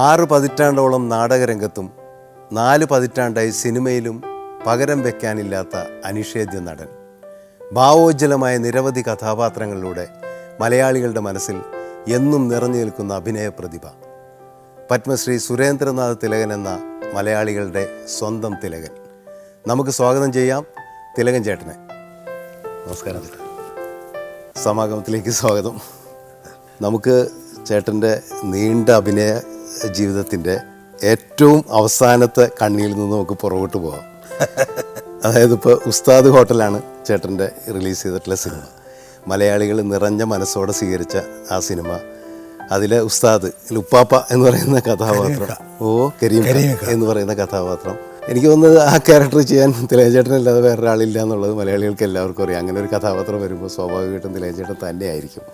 6 പതിറ്റാണ്ടോളം നാടകരംഗത്തും 4 പതിറ്റാണ്ടായി സിനിമയിലും പകരം വയ്ക്കാനില്ലാത്ത അനിഷേധ്യ നടൻ. ഭാവോജ്വലമായ നിരവധി കഥാപാത്രങ്ങളിലൂടെ മലയാളികളുടെ മനസ്സിൽ എന്നും നിറഞ്ഞു നിൽക്കുന്ന അഭിനയ പ്രതിഭ. പത്മശ്രീ സുരേന്ദ്രനാഥ് തിലകൻ എന്ന മലയാളികളുടെ സ്വന്തം തിലകൻ. നമുക്ക് സ്വാഗതം ചെയ്യാം തിലകൻ ചേട്ടനെ. നമസ്കാരം. സമാഗമത്തിലേക്ക് സ്വാഗതം. നമുക്ക് ചേട്ടൻ്റെ നീണ്ട അഭിനയ ജീവിതത്തിൻ്റെ ഏറ്റവും അവസാനത്തെ കണ്ണിയിൽ നിന്ന് നമുക്ക് പുറകോട്ട് പോകാം. അതായത് ഇപ്പോൾ ഉസ്താദ് ഹോട്ടലാണ് ചേട്ടൻ്റെ റിലീസ് ചെയ്തിട്ടുള്ള സിനിമ. മലയാളികൾ നിറഞ്ഞ മനസ്സോടെ സ്വീകരിച്ച ആ സിനിമ, അതിലെ ഉസ്താദ് ഉപ്പാപ്പ എന്ന് പറയുന്ന കഥാപാത്രം, കരീം എന്ന് പറയുന്ന കഥാപാത്രം, എനിക്ക് തോന്നുന്നത് ആ ക്യാരക്ടർ ചെയ്യാൻ തിലകൻചേട്ടനല്ലാതെ വേറൊരാളില്ല എന്നുള്ളത് മലയാളികൾക്ക് എല്ലാവർക്കും അറിയാം. അങ്ങനെ ഒരു കഥാപാത്രം വരുമ്പോൾ സ്വാഭാവികമായിട്ടും തിലകൻചേട്ടൻ തന്നെയായിരിക്കും.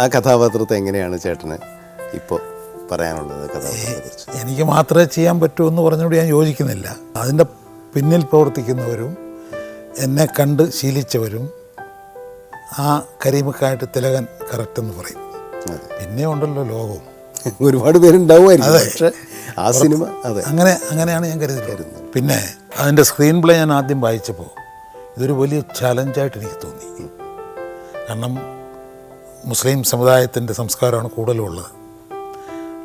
ആ കഥാപാത്രത്തെ എങ്ങനെയാണ് ചേട്ടന് ഇപ്പോൾ പറയാനുള്ളത്? കഥാപാത്രത്തെക്കുറിച്ച് എനിക്ക് മാത്രമേ ചെയ്യാൻ പറ്റൂ എന്ന് പറഞ്ഞുകൊണ്ട് ഞാൻ യോജിക്കുന്നില്ല. അതിൻ്റെ പിന്നിൽ പ്രവർത്തിക്കുന്നവരും എന്നെ കണ്ട് ശീലിച്ചവരും ആ കരീമക്കായിട്ട് തിലകൻ കറക്റ്റ് എന്ന് പറയും. പിന്നെ ഉണ്ടല്ലോ ലോകവും, ഒരുപാട് പേരുണ്ടാവുമായിരിക്കും. പക്ഷേ ആ സിനിമ അങ്ങനെയാണ് ഞാൻ കരുതുന്നത്. പിന്നെ അതിൻ്റെ സ്ക്രീൻ പ്ലേ ഞാൻ ആദ്യം വായിച്ചപ്പോൾ ഇതൊരു വലിയ ചലഞ്ചായിട്ട് എനിക്ക് തോന്നി. കാരണം മുസ്ലിം സമുദായത്തിൻ്റെ സംസ്കാരമാണ് കൂടുതലുള്ളത്.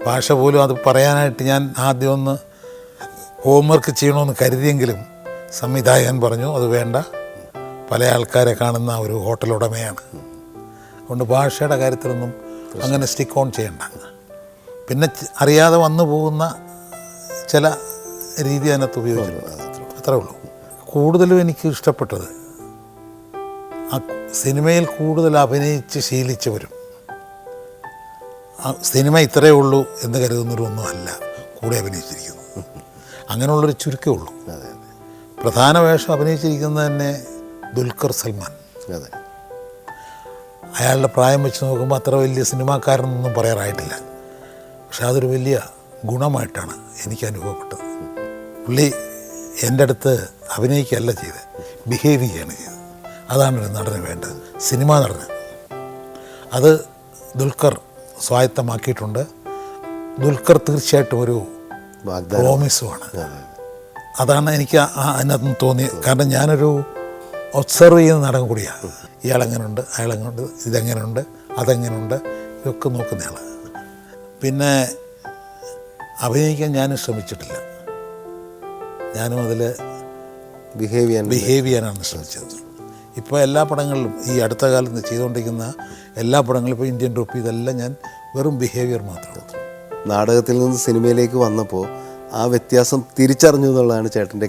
ഭാഷ പോലും അത് പറയാനായിട്ട് ഞാൻ ആദ്യം ഒന്ന് ഹോംവർക്ക് ചെയ്യണമെന്ന് കരുതിയെങ്കിലും സംവിധായകൻ പറഞ്ഞു അത് വേണ്ട, പല ആൾക്കാരെ കാണുന്ന ഒരു ഹോട്ടൽ ഉടമയാണ്, അതുകൊണ്ട് ഭാഷയുടെ കാര്യത്തിലൊന്നും അങ്ങനെ സ്റ്റിക്ക് ഓൺ ചെയ്യണ്ട. പിന്നെ അറിയാതെ വന്നു പോകുന്ന ചില രീതി അതിനകത്ത് ഉപയോഗിക്കുന്നു, അത്രേ ഉള്ളൂ. കൂടുതലും എനിക്ക് ഇഷ്ടപ്പെട്ടത് ആ സിനിമയിൽ കൂടുതൽ അഭിനയിച്ച് ശീലിച്ചവരും സിനിമ ഇത്രയേ ഉള്ളൂ എന്ന് കരുതുന്നവരൊന്നും അല്ല കൂടെ അഭിനയിച്ചിരിക്കുന്നത്. അങ്ങനെയുള്ളൊരു ചുരുക്കമേ ഉള്ളൂ. പ്രധാന വേഷം അഭിനയിച്ചിരിക്കുന്നത് തന്നെ ദുൽഖർ സൽമാൻ. അയാളുടെ പ്രായം വെച്ച് നോക്കുമ്പോൾ അത്ര വലിയ സിനിമാക്കാരനൊന്നും പറയാറായിട്ടില്ല. പക്ഷെ അതൊരു വലിയ ഗുണമായിട്ടാണ് എനിക്ക് അനുഭവപ്പെട്ടത്. പുള്ളി എൻ്റെ അടുത്ത് അഭിനയിക്കുകയല്ല ചെയ്തത്, ബിഹേവ് ചെയ്യുകയാണ് ചെയ്തത്. അതാണ് ഒരു നടന് വേണ്ടത്, സിനിമാ നടന്. അത് ദുൽഖർ സ്വായത്തമാക്കിയിട്ടുണ്ട്. ദുൽഖർ തീർച്ചയായിട്ടും ഒരു പ്രോമിസുമാണ്. അതാണ് എനിക്ക് അതിനകത്ത് തോന്നിയത്. കാരണം ഞാനൊരു ഒബ്സർവ് ചെയ്യുന്ന നടൻ കൂടിയാണ്. ഇയാളെങ്ങനെയുണ്ട്, അയാളെങ്ങനെയുണ്ട്, ഇതെങ്ങനെയുണ്ട്, അതെങ്ങനെയുണ്ട്, ഇതൊക്കെ നോക്കുന്നയാൾ. പിന്നെ അഭിനയിക്കാൻ ഞാനും ശ്രമിച്ചിട്ടില്ല. ഞാനും അതിൽ ബിഹേവ് ചെയ്യാനാണ് ശ്രമിച്ചത്. ഇപ്പോൾ എല്ലാ പടങ്ങളിലും ഈ അടുത്ത കാലത്ത് ചെയ്തുകൊണ്ടിരിക്കുന്ന എല്ലാ പടങ്ങളും ഇപ്പോൾ ഇന്ത്യൻ റുപ്പി, ഇതെല്ലാം ഞാൻ വെറും ബിഹേവിയർ മാത്രം. നാടകത്തിൽ നിന്ന് സിനിമയിലേക്ക് വന്നപ്പോൾ ആ വ്യത്യാസം തിരിച്ചറിഞ്ഞു എന്നുള്ളതാണ് ചേട്ടൻ്റെ.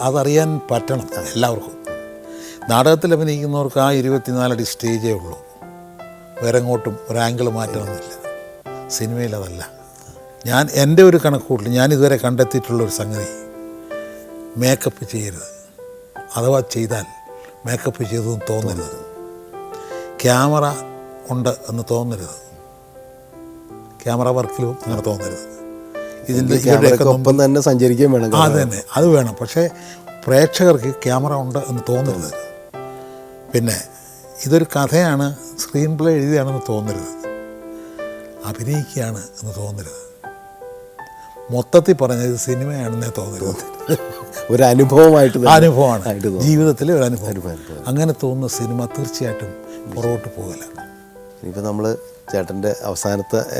അതറിയാൻ പറ്റണം എല്ലാവർക്കും. നാടകത്തിൽ അഭിനയിക്കുന്നവർക്ക് ആ 24 അടി സ്റ്റേജേ ഉള്ളൂ, വേറെ എങ്ങോട്ടും ഒരു ആംഗിൾ മാറ്റണമെന്നില്ല. സിനിമയിൽ അതല്ല. ഞാൻ എൻ്റെ ഒരു കണക്കൂട്ടിൽ ഞാൻ ഇതുവരെ കണ്ടെത്തിയിട്ടുള്ളൊരു സംഗതി, മേക്കപ്പ് ചെയ്യരുത്. അഥവാ ചെയ്താൽ മേക്കപ്പ് ചെയ്തതെന്ന് തോന്നരുത്. ക്യാമറ ഉണ്ട് എന്ന് തോന്നരുത്. ക്യാമറ വർക്കിലും അങ്ങനെ തോന്നരുത്. ഇതിൻ്റെ ഒപ്പം തന്നെ സഞ്ചരിക്കുകയും വേണം. അത് തന്നെ, അത് വേണം. പക്ഷേ പ്രേക്ഷകർക്ക് ക്യാമറ ഉണ്ട് എന്ന് തോന്നരുത്. പിന്നെ ഇതൊരു കഥയാണ്, സ്ക്രീൻ പ്ലേ എഴുതിയാണെന്ന് തോന്നരുത്. അഭിനയിക്കുകയാണ് എന്ന് തോന്നരുത്. മൊത്തത്തിൽ പറഞ്ഞത് ഇത് സിനിമയാണെന്നേ തോന്നരുത്. ഒരു അനുഭവമാണ്, ജീവിതത്തിലെ ഒരു അനുഭവം. അങ്ങനെ തോന്നുന്ന സിനിമ തീർച്ചയായിട്ടും പുറകോട്ട് പോകില്ല. ഇപ്പോൾ നമ്മൾ ചേട്ടൻ്റെ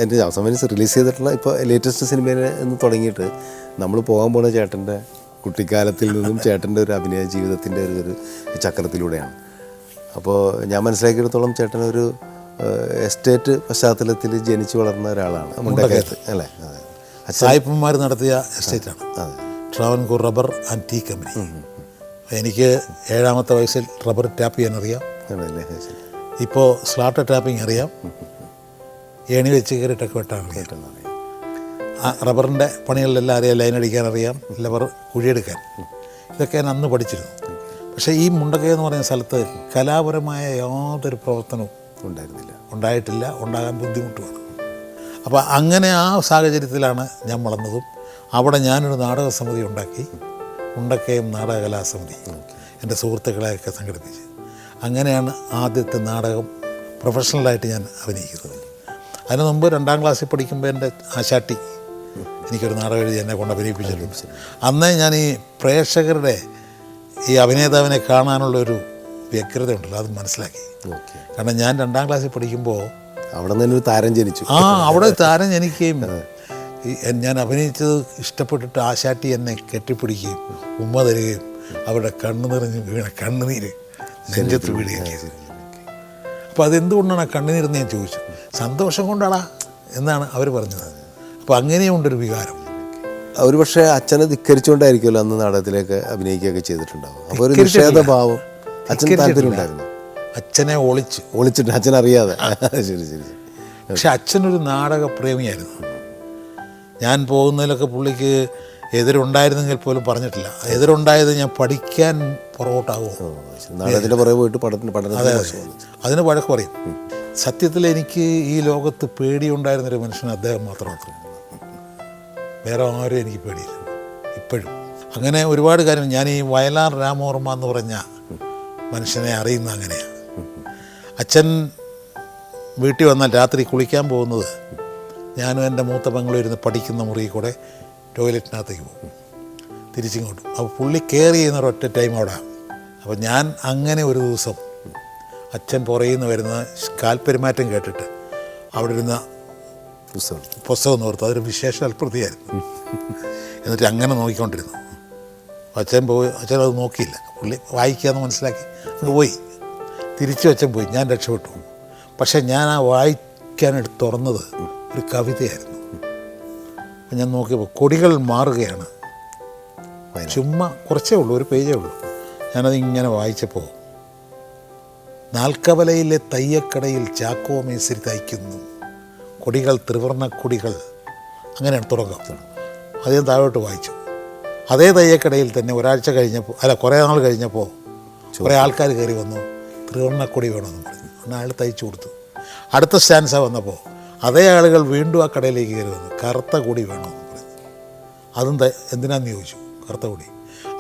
എൻ്റെ അവസാനം റിലീസ് ചെയ്തിട്ടുള്ള ഇപ്പോൾ ലേറ്റസ്റ്റ് സിനിമയിൽ നിന്ന് തുടങ്ങിയിട്ട് നമ്മൾ പോകാൻ പോകുന്ന ചേട്ടൻ്റെ കുട്ടിക്കാലത്തിൽ നിന്നും ചേട്ടൻ്റെ ഒരു അഭിനയ ജീവിതത്തിൻ്റെ ഒരു ചക്രത്തിലൂടെയാണ്. അപ്പോൾ ഞാൻ മനസ്സിലാക്കിയെടുത്തോളം ചേട്ടനൊരു എസ്റ്റേറ്റ് പശ്ചാത്തലത്തിൽ ജനിച്ചു വളർന്ന ഒരാളാണ്. മുണ്ടക്കയത്ത് അല്ലേ? സായിപ്പന്മാർ നടത്തിയ എസ്റ്റേറ്റാണ് Travancore rubber and tea company. എനിക്ക് 7ാമത്തെ വയസ്സിൽ റബ്ബർ ടാപ്പ് ചെയ്യാൻ അറിയാം. ഇപ്പോൾ സ്ലാട്ടർ ടാപ്പിംഗ് അറിയാം. ഏണി വെച്ച് കയറിയിട്ടൊക്കെ വെട്ടാൻ അറിയാം. ആ റബ്ബറിൻ്റെ പണികളിലെല്ലാം അറിയാം. ലൈൻ അടിക്കാൻ അറിയാം, റബ്ബർ കുഴിയെടുക്കാൻ, ഇതൊക്കെ ഞാൻ അന്ന് പഠിച്ചിരുന്നു. പക്ഷേ ഈ മുണ്ടക്കയം എന്ന് പറയുന്ന സ്ഥലത്ത് കലാപരമായ യാതൊരു പ്രവർത്തനവും ഉണ്ടായിട്ടില്ല, ഉണ്ടാകാൻ ബുദ്ധിമുട്ടുമാണ്. അപ്പോൾ അങ്ങനെ ആ സാഹചര്യത്തിലാണ് ഞാൻ വളർന്നതും. അവിടെ ഞാനൊരു നാടക സമിതി ഉണ്ടാക്കി, മുണ്ടക്കയം നാടക കലാസമിതി, എൻ്റെ സുഹൃത്തുക്കളെയൊക്കെ സംഘടിപ്പിച്ച്. അങ്ങനെയാണ് ആദ്യത്തെ നാടകം പ്രൊഫഷണലായിട്ട് ഞാൻ അഭിനയിക്കുന്നത്. അതിന് മുമ്പ് 2ാം ക്ലാസ്സിൽ പഠിക്കുമ്പോൾ എൻ്റെ ആശാട്ടി എനിക്കൊരു നാടകം എഴുതി എന്നെ കൊണ്ട് അഭിനയിപ്പിച്ചിട്ടുണ്ട്. അന്നേ ഞാൻ ഈ പ്രേക്ഷകരുടെ ഈ അഭിനേതാവിനെ കാണാനുള്ളൊരു വ്യഗ്രത ഉണ്ടല്ലോ, അത് മനസ്സിലാക്കി. കാരണം ഞാൻ 2ാം ക്ലാസ്സിൽ പഠിക്കുമ്പോൾ അവിടെ നിന്ന് ഒരു താരം ജനിച്ചു. അവിടെ താരം ജനിക്കുകയും ഞാൻ അഭിനയിച്ചത് ഇഷ്ടപ്പെട്ടിട്ട് ആശാട്ടി എന്നെ കെട്ടിപ്പിടിക്കുകയും ഉമ്മ തരികയും അവരുടെ കണ്ണ് നിറഞ്ഞ് വീണ കണ്ണുനീര് നെഞ്ചത്ത് വീഴുകയും. അപ്പോൾ അതെന്തുകൊണ്ടാണ് ആ കണ്ണുനീരെന്ന് ഞാൻ ചോദിച്ചു. സന്തോഷം കൊണ്ടാടാ എന്നാണ് അവർ പറഞ്ഞത്. അപ്പോൾ അങ്ങനെയുണ്ടൊരു വികാരം. ഒരു പക്ഷേ അച്ഛനെ ധിക്കരിച്ചുകൊണ്ടായിരിക്കുമല്ലോ അന്ന് നാടകത്തിലേക്ക് അഭിനയിക്കുകയൊക്കെ ചെയ്തിട്ടുണ്ടാവും. അപ്പോൾ ഒരു നിഷേധഭാവം അച്ഛന് താല്പര്യം ഉണ്ടായിരുന്നു. അച്ഛനെ ഒളിച്ചിട്ട് അച്ഛനറിയാതെ. ശരി ശരി. പക്ഷെ അച്ഛനൊരു നാടകപ്രേമിയായിരുന്നു. ഞാൻ പോകുന്നതിലൊക്കെ പുള്ളിക്ക് എതിരുണ്ടായിരുന്നെങ്കിൽ പോലും പറഞ്ഞിട്ടില്ല. എതിരുണ്ടായത് ഞാൻ പഠിക്കാൻ പുറകോട്ടാകുമോ, നാടകത്തിൻ്റെ പുറകെ പോയിട്ട് പഠനം. അതിന് വഴക്ക് പറയും. സത്യത്തിൽ എനിക്ക് ഈ ലോകത്ത് പേടിയുണ്ടായിരുന്നൊരു മനുഷ്യൻ അദ്ദേഹം മാത്രമാണ്. വേറെ ആരും എനിക്ക് പേടിയില്ല ഇപ്പോഴും. അങ്ങനെ ഒരുപാട് കാര്യം. ഞാൻ ഈ വയലാർ രാമവർമ്മ എന്ന് പറഞ്ഞ മനുഷ്യനെ അറിയുന്ന അങ്ങനെയാണ്. അച്ഛൻ വീട്ടിൽ വന്നാൽ രാത്രി കുളിക്കാൻ പോകുന്നത് ഞാനും എൻ്റെ മൂത്ത പെങ്ങളും ഇരുന്ന് പഠിക്കുന്ന മുറിയിൽ കൂടെ ടോയ്ലറ്റിനകത്തേക്ക് പോകും, തിരിച്ചിങ്ങോട്ടും. അപ്പോൾ പുള്ളി കെയർ ചെയ്യുന്ന ഒരൊറ്റ ടൈം അവിടെ. അപ്പോൾ ഞാൻ അങ്ങനെ ഒരു ദിവസം അച്ഛൻ പുറയിൽ നിന്ന് വരുന്ന കാൽപ്പെരുമാറ്റം കേട്ടിട്ട് അവിടെ ഇരുന്ന പുസ്തകം നോർത്തു. അതൊരു വിശേഷ അൽപ്രതിയായിരുന്നു. എന്നിട്ട് അങ്ങനെ നോക്കിക്കൊണ്ടിരുന്നു. അച്ഛൻ അത് നോക്കിയില്ല. പുള്ളി വായിക്കാമെന്ന് മനസ്സിലാക്കി അത് പോയി. തിരിച്ചു അച്ഛൻ പോയി. ഞാൻ രക്ഷപ്പെട്ടു. പക്ഷേ ഞാൻ ആ വായിക്കാനെടുത്ത് തുറന്നത് ഒരു കവിതയായിരുന്നു. അപ്പം ഞാൻ നോക്കിയപ്പോൾ കൊടികൾ മാറുകയാണ്. ചുമ്മാ കുറച്ചേ ഉള്ളൂ, ഒരു പേജേ ഉള്ളൂ. ഞാനതിങ്ങനെ വായിച്ചപ്പോൾ, നാൽക്കവലയിലെ തയ്യക്കടയിൽ ചാക്കോ മേസ്തിരി തയ്ക്കുന്നു, കൊടികൾ ത്രിവർണ്ണ കൊടികൾ, അങ്ങനെയാണ് തുടക്കം. അത് ഞാൻ താഴോട്ട് വായിച്ചു. അതേ തയ്യക്കടയിൽ തന്നെ ഒരാഴ്ച കഴിഞ്ഞപ്പോൾ, കുറേ നാൾ കഴിഞ്ഞപ്പോൾ കുറേ ആൾക്കാർ കയറി വന്നു, ത്രിവർണ്ണക്കൊടി വേണമെന്ന് പറഞ്ഞു. എന്നാൽ അയാൾ തയ്ച്ചു കൊടുത്തു. അടുത്ത സ്റ്റാൻസ വന്നപ്പോൾ അതേ ആളുകൾ വീണ്ടും ആ കടയിലേക്ക് കയറി വന്നു, കറുത്ത കൊടി വേണമെന്ന് പറഞ്ഞു. അതും എന്തിനാന്ന് ചോദിച്ചു. കറുത്ത കൊടി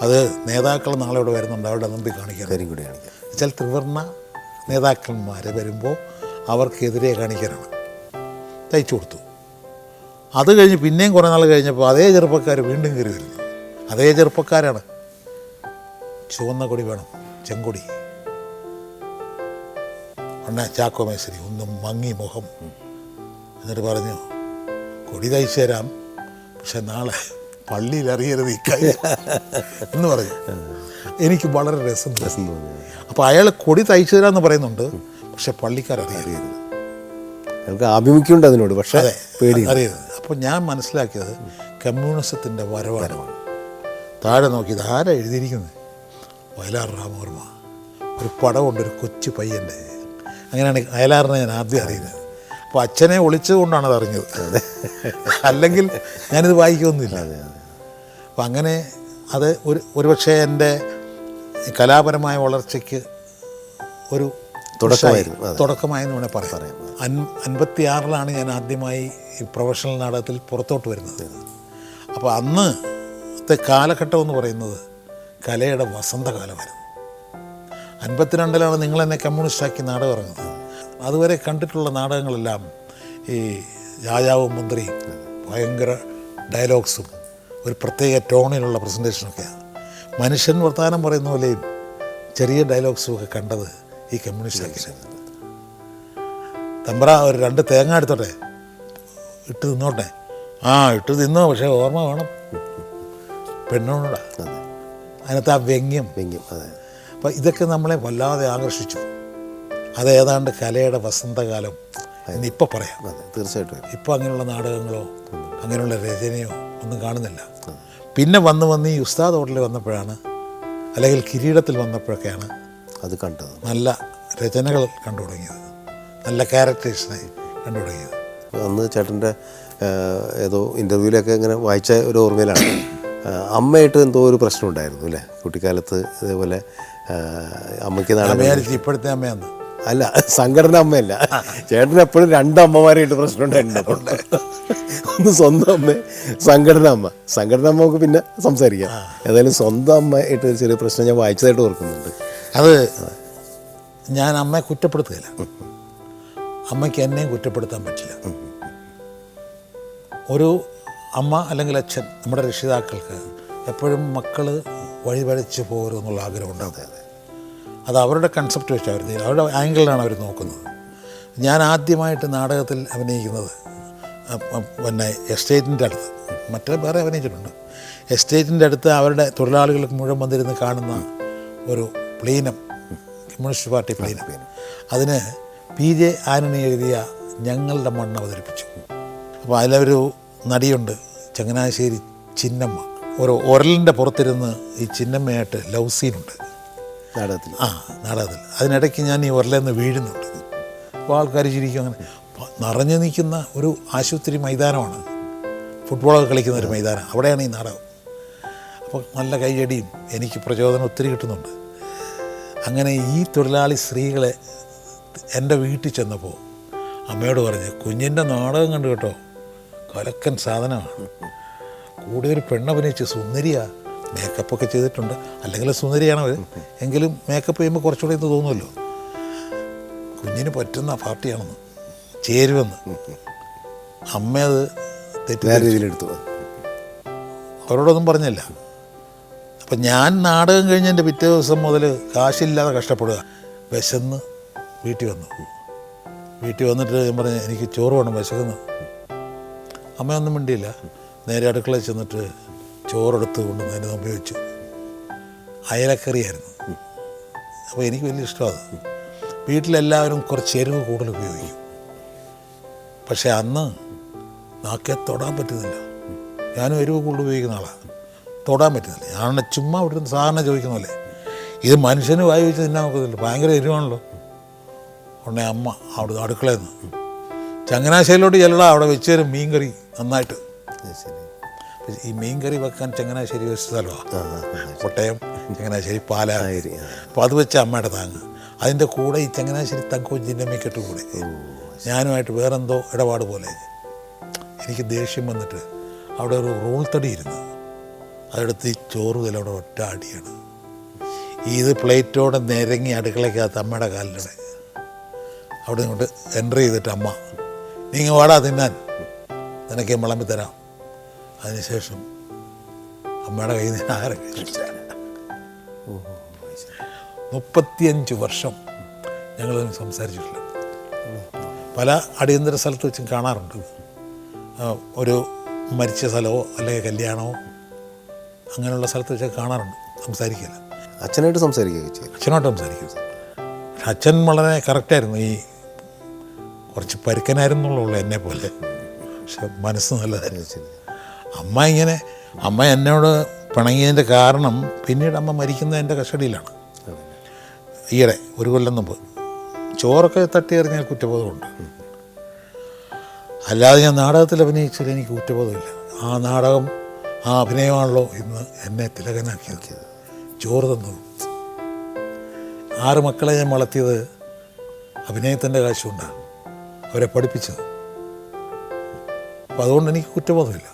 അത് നേതാക്കൾ നാളെ ഇവിടെ വരുന്നുണ്ട്, അവരുടെ മുമ്പിൽ കാണിക്കാൻ. കരിങ്കൊടി കാണിക്കാൻ വെച്ചാൽ ത്രിവർണ്ണ നേതാക്കന്മാർ വരുമ്പോൾ അവർക്കെതിരെ കാണിക്കാനാണ്. തയ്ച്ചു കൊടുത്തു. അത് കഴിഞ്ഞ് പിന്നെയും കുറേ നാൾ കഴിഞ്ഞപ്പോൾ അതേ ചെറുപ്പക്കാർ വീണ്ടും കയറി വരുന്നു. അതേ ചെറുപ്പക്കാരാണ്. ചുവന്ന കൊടി വേണം, ചെങ്കൊടി. അണ്ണ ചാക്കോ മേസ്തിരി ഒന്നും മങ്ങി മുഖം. എന്നിട്ട് പറഞ്ഞു, കൊടി തയ്ച്ചു തരാം, പക്ഷെ നാളെ പള്ളിയിൽ അറിയരുത് ഈ കാര്യം എന്ന് പറഞ്ഞു. എനിക്ക് വളരെ രസം തോന്നി. അപ്പോൾ അയാൾ കൊടി തയ്ച്ചു തരാമെന്ന് പറയുന്നുണ്ട്, പക്ഷെ പള്ളിക്കാരറിയരുത്. ഞങ്ങൾക്ക് ആഭിമുഖ്യമുണ്ട് അതിനോട്, പക്ഷേ അറിയരുത്. അപ്പോൾ ഞാൻ മനസ്സിലാക്കിയത് കമ്മ്യൂണിസത്തിൻ്റെ വരവാണ്. താഴെ നോക്കിയത് ആരാ എഴുതിയിരിക്കുന്നത്? വയലാർ രാമവർമ്മ. ഒരു പടമുണ്ട്, ഒരു കൊച്ചു പയ്യൻ്റെ. അങ്ങനെയാണ് വയലാറിനെ ഞാൻ ആദ്യം അറിയുന്നത്. അപ്പോൾ അച്ഛനെ ഒളിച്ചുകൊണ്ടാണ് അത് അറിഞ്ഞത്. അല്ലെങ്കിൽ ഞാനിത് വായിക്കുമൊന്നുമില്ല. അപ്പം അങ്ങനെ അത് ഒരുപക്ഷെ എൻ്റെ കലാപരമായ വളർച്ചയ്ക്ക് ഒരു തുടക്കമായെന്ന് വേണേൽ പറയാം. 56 ഞാൻ ആദ്യമായി ഈ പ്രൊഫഷണൽ നാടകത്തിൽ പുറത്തോട്ട് വരുന്നത്. അപ്പോൾ അന്നത്തെ കാലഘട്ടം എന്ന് പറയുന്നത് കലയുടെ വസന്തകാലമായിരുന്നു. 52 നിങ്ങളെന്നെ കമ്മ്യൂണിസ്റ്റാക്കി നാടകം ഇറങ്ങുന്നത്. അതുവരെ കണ്ടിട്ടുള്ള നാടകങ്ങളെല്ലാം ഈ രാജാവും മന്ത്രിയും ഭയങ്കര ഡയലോഗ്സും ഒരു പ്രത്യേക ടോണിലുള്ള പ്രസൻറ്റേഷനൊക്കെയാണ്. മനുഷ്യൻ വർത്തമാനം പറയുന്ന പോലെയും ചെറിയ ഡയലോഗ്സും ഒക്കെ കണ്ടത് ഈ കമ്മ്യൂണിസ്റ്റ്. തമ്പ്ര ഒരു 2 തേങ്ങ എടുത്തോട്ടെ, ഇട്ട് തിന്നോട്ടെ. ഇട്ട് തിന്നോ, പക്ഷേ ഓർമ്മ വേണം. പെണ്ണോടാ അതിനകത്ത് ആ വ്യംഗ്യം. അപ്പം ഇതൊക്കെ നമ്മളെ വല്ലാതെ ആകർഷിച്ചു. അതേതാണ്ട് കലയുടെ വസന്തകാലം എന്നിപ്പോൾ പറയാം. തീർച്ചയായിട്ടും. ഇപ്പോൾ അങ്ങനെയുള്ള നാടകങ്ങളോ അങ്ങനെയുള്ള രചനയോ ഒന്നും കാണുന്നില്ല. പിന്നെ വന്ന് ഈ ഉസ്താദ് ഹോട്ടലിൽ വന്നപ്പോഴാണ്, അല്ലെങ്കിൽ കിരീടത്തിൽ വന്നപ്പോഴൊക്കെയാണ് അത് കണ്ടത്. നല്ല രചനകൾ കണ്ടു തുടങ്ങിയത്, നല്ല ക്യാരക്ടേഴ്സിനെ കണ്ടു തുടങ്ങിയത്. അന്ന് ചേട്ടൻ്റെ ഏതോ ഇൻ്റർവ്യൂവിലൊക്കെ ഇങ്ങനെ വായിച്ച ഒരു ഓർമ്മയിലാണ്, അമ്മയായിട്ട് എന്തോ ഒരു പ്രശ്നം ഉണ്ടായിരുന്നു അല്ലേ കുട്ടിക്കാലത്ത്? ഇതേപോലെ അമ്മയ്ക്ക് നാടകം ഇപ്പോഴത്തെ അമ്മയാണ് അല്ല, സംഘടന അമ്മയല്ല. ചേട്ടന് എപ്പോഴും 2 അമ്മമാരായിട്ട് പ്രശ്നം ഉണ്ടായിട്ടുണ്ട്. ഒന്ന് സ്വന്തം അമ്മ, സംഘടന അമ്മ. സംഘടന അമ്മ നമുക്ക് പിന്നെ സംസാരിക്കാം. ഏതായാലും സ്വന്തം അമ്മയായിട്ട് ഒരു ചെറിയ പ്രശ്നം ഞാൻ വായിച്ചതായിട്ട് ഓർക്കുന്നുണ്ട്. അത് ഞാൻ അമ്മയെ കുറ്റപ്പെടുത്തുകയില്ല, അമ്മയ്ക്ക് എന്നെയും കുറ്റപ്പെടുത്താൻ പറ്റില്ല. ഒരു അമ്മ അല്ലെങ്കിൽ അച്ഛൻ, നമ്മുടെ രക്ഷിതാക്കൾക്ക് എപ്പോഴും മക്കൾ വഴിപഴിച്ച് പോകരുതെന്നുള്ള ആഗ്രഹം ഉണ്ടാകും. അത് അവരുടെ കൺസെപ്റ്റ് വെച്ചാണ് അവർ, അവരുടെ ആംഗിളിലാണ് അവർ നോക്കുന്നത്. ഞാൻ ആദ്യമായിട്ട് നാടകത്തിൽ അഭിനയിക്കുന്നത് പിന്നെ എസ്റ്റേറ്റിൻ്റെ അടുത്ത്, മറ്റേ വേറെ അഭിനയിച്ചിട്ടുണ്ട്. എസ്റ്റേറ്റിൻ്റെ അടുത്ത് അവരുടെ തൊഴിലാളികൾക്ക് മുഴുവൻ വന്നിരുന്ന് കാണുന്ന ഒരു പ്ലീനം, കമ്മ്യൂണിസ്റ്റ് പാർട്ടി പ്ലീനം, അതിന് PJ ആൻ്റണി എഴുതിയ ഞങ്ങളുടെ മണ്ണ് അവതരിപ്പിച്ചു. അപ്പോൾ അതിലൊരു നടിയുണ്ട്, ചങ്ങനാശ്ശേരി ചിന്നമ്മ. ഒരു ഉരലിൻ്റെ പുറത്തിരുന്ന് ഈ ചിന്നമ്മയായിട്ട് ലവ് സീനുണ്ട് നാടകത്തിൽ. നാടകത്തിൽ. അതിനിടയ്ക്ക് ഞാൻ ഈ ഉരലെന്ന് വീഴുന്നുണ്ട്. അപ്പോൾ ആൾക്കാർ ചിരിക്കും. അങ്ങനെ നിറഞ്ഞു നിൽക്കുന്ന ഒരു ആശുപത്രി മൈതാനമാണ്, ഫുട്ബോളൊക്കെ കളിക്കുന്ന ഒരു മൈതാനം, അവിടെയാണ് ഈ നാടകം. അപ്പോൾ നല്ല കൈയടിയും എനിക്ക് പ്രചോദനം ഒത്തിരി കിട്ടുന്നുണ്ട്. അങ്ങനെ ഈ തൊഴിലാളി സ്ത്രീകളെ എൻ്റെ വീട്ടിൽ ചെന്നപ്പോൾ അമ്മയോട് പറഞ്ഞ്, കുഞ്ഞിൻ്റെ നാടകം കണ്ടു കേട്ടോ, കലക്കൻ സാധനമാണ്. കൂടെ ഒരു പെണ്ണഭിനയിച്ച് സുന്ദരിയാണ്, മേക്കപ്പൊക്കെ ചെയ്തിട്ടുണ്ട്. അല്ലെങ്കിൽ സുന്ദരിയാണ് അവർ, എങ്കിലും മേക്കപ്പ് ചെയ്യുമ്പോൾ കുറച്ചുകൂടി എന്ന് തോന്നുമല്ലോ. കുഞ്ഞിന് പറ്റുന്ന പാർട്ടിയാണെന്ന്, ചേരുവെന്ന്. അമ്മ അത് രീതിയിലെടുത്തു, അവരോടൊന്നും പറഞ്ഞില്ല. അപ്പം ഞാൻ നാടകം കഴിഞ്ഞതിൻ്റെ പിറ്റേ ദിവസം മുതൽ കാശില്ലാതെ കഷ്ടപ്പെടുക. വിശന്ന് വീട്ടിൽ വന്നു. വീട്ടിൽ വന്നിട്ട് ഞാൻ പറഞ്ഞു, എനിക്ക് ചോറ് വേണം, വിശക്കുന്നു. അമ്മയൊന്നും മിണ്ടിയില്ല. നേരെ അടുക്കളയിൽ ചെന്നിട്ട് ചോറെടുത്ത് കൊണ്ടുവന്ന് അതിന് ഉപയോഗിച്ചു. അയലക്കറിയായിരുന്നു. അപ്പോൾ എനിക്ക് വലിയ ഇഷ്ടമാണ്. വീട്ടിലെല്ലാവരും കുറച്ച് എരിവ് കൂടുതൽ ഉപയോഗിക്കും. പക്ഷേ അന്ന് നാക്കെ തൊടാൻ പറ്റുന്നില്ല. ഞാനും എരിവ് കൂടുതൽ ഉപയോഗിക്കുന്ന ആളാണ്, തൊടാൻ പറ്റുന്നില്ല. ഞാൻ ചുമ്മാ ഇവിടുന്ന് സാധാരണ ചോദിക്കുന്ന പോലെ, ഇത് മനുഷ്യന് വായി വെച്ച് തിന്നാൻ നോക്കുന്നില്ല, ഭയങ്കര എരിവാണല്ലോ. ഉടനെ അമ്മ അവിടെ അടുക്കളയിൽ നിന്ന്, ചങ്ങനാശ്ശേരിയിലോട്ട് ചെല്ലടാ, അവിടെ വെച്ച് തരും മീൻകറി നന്നായിട്ട്. ഈ മീൻകറി വെക്കാൻ ചങ്ങനാശ്ശേരി വെച്ച സ്ഥലമാണ്, കോട്ടയം ചങ്ങനാശ്ശേരി പാലാരി. അപ്പോൾ അത് വെച്ച അമ്മയുടെ താങ്ങ്. അതിൻ്റെ കൂടെ ഈ ചങ്ങനാശ്ശേരി തങ്കോഞ്ചിൻ്റെ അമ്മയ്ക്കെട്ട് കൂടെ ഞാനുമായിട്ട് വേറെന്തോ ഇടപാട് പോലെ. എനിക്ക് ദേഷ്യം വന്നിട്ട് അവിടെ ഒരു റോൾ തടി ഇരുന്ന് അതെടുത്ത് ഈ ചോറ് ഇതിൽ അവിടെ ഒറ്റ അടിയാണ്. ഇത് പ്ലേറ്റോടെ നിരങ്ങി അടുക്കളയ്ക്കകത്ത് അമ്മയുടെ കാലിലൂടെ അവിടെ ഇങ്ങോട്ട് എൻട്രി ചെയ്തിട്ട്, അമ്മ നീങ്ങ വാടാ തിന്നാൻ, നിനക്ക് വിളമ്പി തരാം. അതിനുശേഷം അമ്മയുടെ കയ്യിൽ നിന്ന് ആഹാരം കഴിച്ചില്ല. 35 വർഷം ഞങ്ങൾ സംസാരിച്ചിട്ടില്ല. പല അടിയന്തര സ്ഥലത്ത് വെച്ചും കാണാറുണ്ട്. ഒരു മരിച്ച സ്ഥലമോ അല്ലെങ്കിൽ കല്യാണമോ അങ്ങനെയുള്ള സ്ഥലത്ത് വെച്ച് കാണാറുണ്ട്, സംസാരിക്കില്ല. അച്ഛനായിട്ട് സംസാരിക്കുകയൊക്കെ ചെയ്യും. അച്ഛനോട്ട് സംസാരിക്കും. പക്ഷെ അച്ഛൻ വളരെ കറക്റ്റായിരുന്നു. ഈ കുറച്ച് പരുക്കനായിരുന്നുള്ളൂ എന്നെ പോലെ, പക്ഷെ മനസ്സ് നല്ലതായിരുന്നു. അമ്മ എന്നോട് പിണങ്ങിയതിൻ്റെ കാരണം പിന്നീട് അമ്മ മരിക്കുന്നത് എൻ്റെ കസ്റ്റഡിയിലാണ്. ഈയിടെ 1 കൊല്ലം മുമ്പ് ചോറൊക്കെ തട്ടി എറിഞ്ഞ കുറ്റബോധമുണ്ട്. അല്ലാതെ ഞാൻ നാടകത്തിൽ അഭിനയിച്ചാൽ എനിക്ക് കുറ്റബോധമില്ല. ആ നാടകം, ആ അഭിനയമാണല്ലോ ഇന്ന് എന്നെ തിലകനാക്കിയത്. ചോറ് തന്നത്, 6 മക്കളെ ഞാൻ വളർത്തിയത് അഭിനയത്തിൻ്റെ കാശുകൊണ്ടാണ്, അവരെ പഠിപ്പിച്ചത്. അപ്പോൾ അതുകൊണ്ട് എനിക്ക് കുറ്റബോധമില്ല.